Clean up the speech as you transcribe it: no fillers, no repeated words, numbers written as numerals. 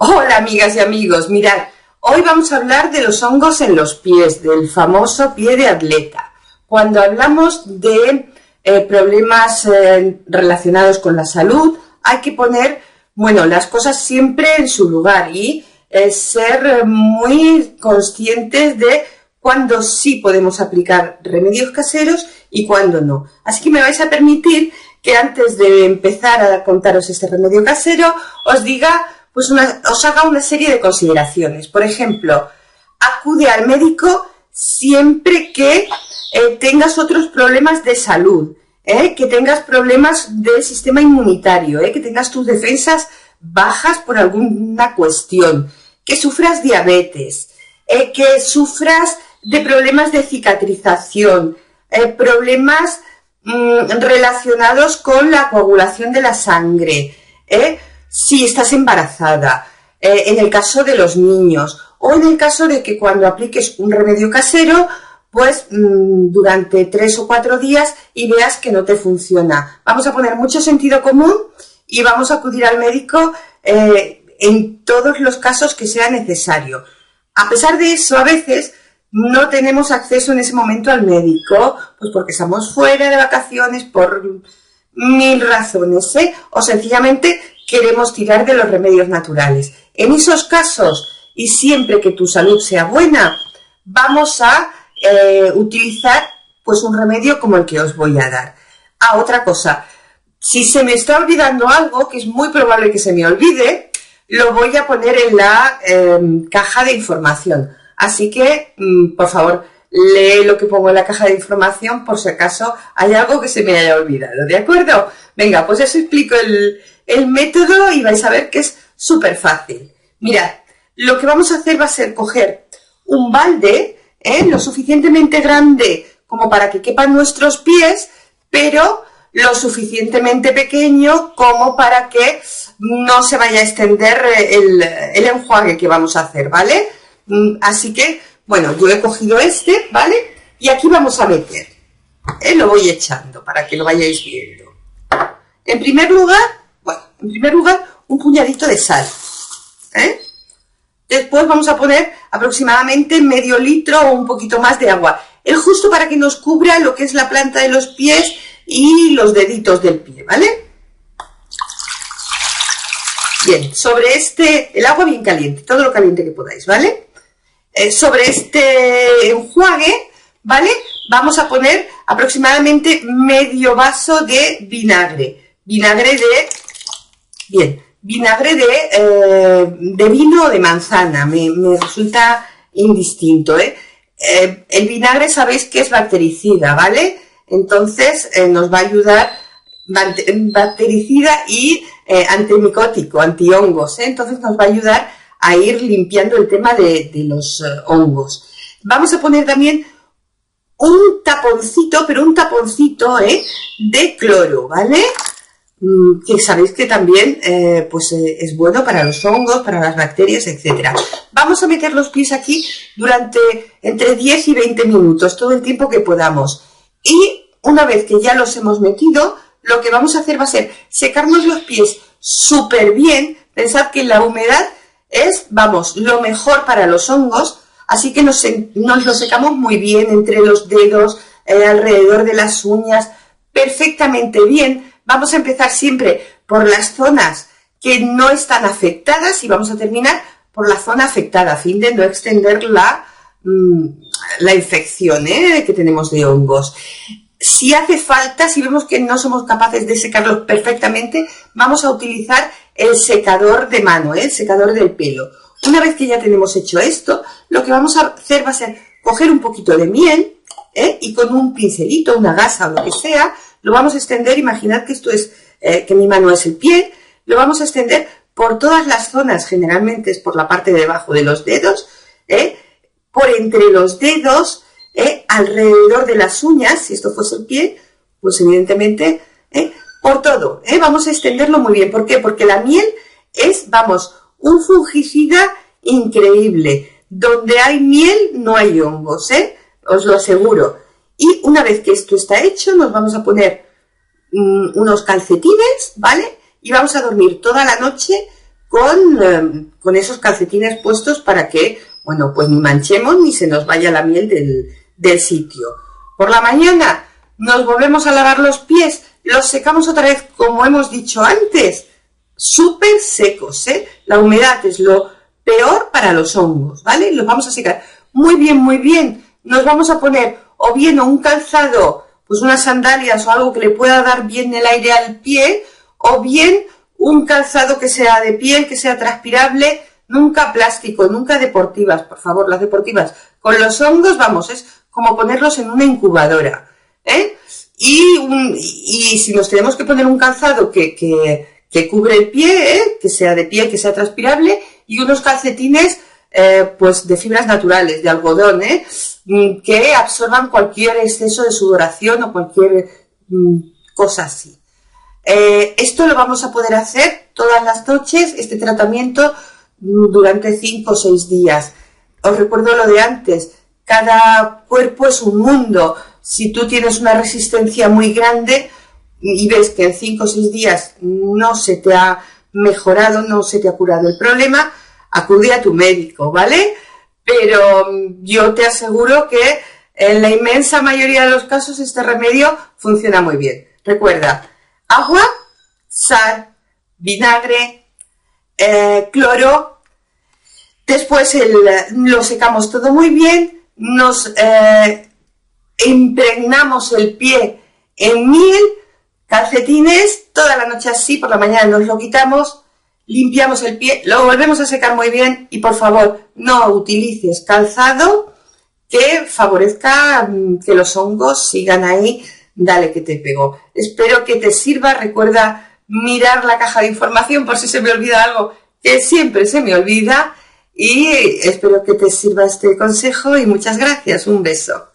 Hola amigas y amigos, mirad, hoy vamos a hablar de los hongos en los pies, del famoso pie de atleta. Cuando hablamos de problemas relacionados con la salud, hay que poner, las cosas siempre en su lugar y ser muy conscientes de cuándo sí podemos aplicar remedios caseros y cuándo no. Así que me vais a permitir que antes de empezar a contaros este remedio casero, os haga una serie de consideraciones. Por ejemplo, acude al médico siempre que tengas otros problemas de salud, que tengas problemas del sistema inmunitario, que tengas tus defensas bajas por alguna cuestión, que sufras diabetes, que sufras de problemas de cicatrización, problemas relacionados con la coagulación de la sangre, si estás embarazada, en el caso de los niños o en el caso de que cuando apliques un remedio casero, pues durante 3 o 4 días y veas que no te funciona. Vamos a poner mucho sentido común y vamos a acudir al médico en todos los casos que sea necesario. A pesar de eso, a veces no tenemos acceso en ese momento al médico, pues porque estamos fuera de vacaciones por 1000 razones, o sencillamente queremos tirar de los remedios naturales. En esos casos, y siempre que tu salud sea buena, vamos a utilizar pues un remedio como el que os voy a dar. Otra cosa, si se me está olvidando algo, que es muy probable que se me olvide, lo voy a poner en la caja de información. Así que, por favor, lee lo que pongo en la caja de información por si acaso hay algo que se me haya olvidado, ¿de acuerdo? Venga, pues os explico el método y vais a ver que es súper fácil. Mirad, lo que vamos a hacer va a ser coger un balde, lo suficientemente grande como para que quepan nuestros pies, pero lo suficientemente pequeño como para que no se vaya a extender el enjuague que vamos a hacer, ¿vale? Así que, yo he cogido ¿vale? Y aquí vamos a meter, lo voy echando para que lo vayáis viendo. En primer lugar, un puñadito de sal, Después vamos a poner aproximadamente medio litro o un poquito más de agua, justo para que nos cubra lo que es la planta de los pies y los deditos del pie, ¿vale? Bien, el agua bien caliente, todo lo caliente que podáis, ¿vale? Sobre este enjuague, ¿vale? Vamos a poner aproximadamente medio vaso de vinagre. Vinagre de vino o de manzana, me resulta indistinto, el vinagre sabéis que es bactericida, ¿vale? Entonces nos va a ayudar, bactericida y antimicótico, antihongos, entonces nos va a ayudar a ir limpiando el tema de los hongos. Vamos a poner también un taponcito, de cloro, ¿vale? Que sabéis que también es bueno para los hongos, para las bacterias, etc. Vamos a meter los pies aquí durante entre 10 y 20 minutos, todo el tiempo que podamos. Y una vez que ya los hemos metido, lo que vamos a hacer va a ser secarnos los pies súper bien. Pensad que la humedad es, lo mejor para los hongos, así que nos lo secamos muy bien entre los dedos, alrededor de las uñas, perfectamente bien. Vamos a empezar siempre por las zonas que no están afectadas y vamos a terminar por la zona afectada, a fin de no extender la infección que tenemos de hongos. Si hace falta, si vemos que no somos capaces de secarlos perfectamente, vamos a utilizar el secador de mano, el secador del pelo. Una vez que ya tenemos hecho esto, lo que vamos a hacer va a ser coger un poquito de miel y con un pincelito, una gasa o lo que sea, lo vamos a extender. Imaginad que esto es, que mi mano es el pie, lo vamos a extender por todas las zonas, generalmente es por la parte de debajo de los dedos, por entre los dedos, alrededor de las uñas, si esto fuese el pie, pues evidentemente, por todo, vamos a extenderlo muy bien. ¿Por qué? Porque la miel es, un fungicida increíble. Donde hay miel no hay hongos, os lo aseguro. Y una vez que esto está hecho, nos vamos a poner unos calcetines, ¿vale? Y vamos a dormir toda la noche con esos calcetines puestos para que, bueno, pues ni manchemos ni se nos vaya la miel del sitio. Por la mañana nos volvemos a lavar los pies, los secamos otra vez como hemos dicho antes, súper secos, ¿eh? La humedad es lo peor para los hongos, ¿vale? Los vamos a secar muy bien, muy bien. Nos vamos a poner o bien un calzado, pues unas sandalias o algo que le pueda dar bien el aire al pie, o bien un calzado que sea de piel, que sea transpirable, nunca plástico, nunca deportivas, por favor, las deportivas. Con los hongos, vamos, es como ponerlos en una incubadora, ¿eh? Y si nos tenemos que poner un calzado que cubre el pie, ¿eh? Que sea de piel, que sea transpirable, y unos calcetines pues de fibras naturales, de algodón, ¿eh? Que absorban cualquier exceso de sudoración o cualquier cosa así. Esto lo vamos a poder hacer todas las noches, este tratamiento, durante 5 o 6 días. Os recuerdo lo de antes, cada cuerpo es un mundo. Si tú tienes una resistencia muy grande y ves que en 5 o 6 días no se te ha mejorado, no se te ha curado el problema, acude a tu médico, ¿vale? Pero yo te aseguro que en la inmensa mayoría de los casos este remedio funciona muy bien. Recuerda, agua, sal, vinagre, cloro. Después lo secamos todo muy bien, nos impregnamos el pie en miel, calcetines, toda la noche así, por la mañana nos lo quitamos, limpiamos el pie, lo volvemos a secar muy bien y por favor no utilices calzado que favorezca que los hongos sigan ahí, dale que te pego. Espero que te sirva, recuerda mirar la caja de información por si se me olvida algo, que siempre se me olvida, y espero que te sirva este consejo y muchas gracias, un beso.